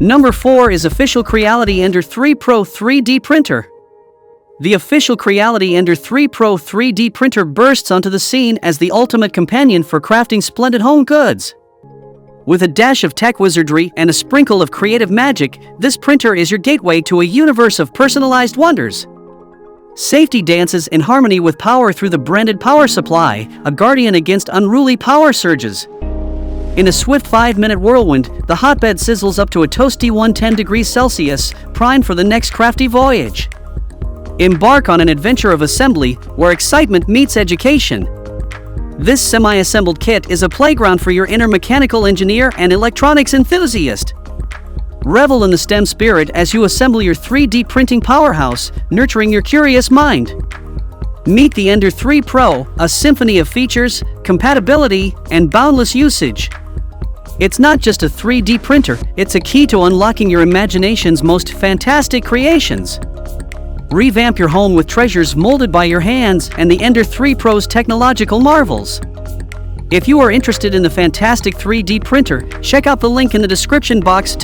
Number 4 is official Creality Ender 3 Pro 3D printer. The official Creality Ender 3 Pro 3D printer bursts onto the scene as the ultimate companion for crafting splendid home goods. With a dash of tech wizardry and a sprinkle of creative magic, this printer is your gateway to a universe of personalized wonders. Safety dances in harmony with power through the branded power supply, a guardian against unruly power surges. In a swift 5-minute whirlwind, the hotbed sizzles up to a toasty 110 degrees Celsius, primed for the next crafty voyage. Embark on an adventure of assembly where excitement meets education. This semi-assembled kit is a playground for your inner mechanical engineer and electronics enthusiast. Revel in the STEM spirit as you assemble your 3D printing powerhouse, nurturing your curious mind. Meet the Ender 3 Pro, a symphony of features, compatibility, and boundless usage. It's not just a 3D printer, it's a key to unlocking your imagination's most fantastic creations. Revamp your home with treasures molded by your hands and the Ender 3 Pro's technological marvels. If you are interested in the fantastic 3D printer, check out the link in the description box to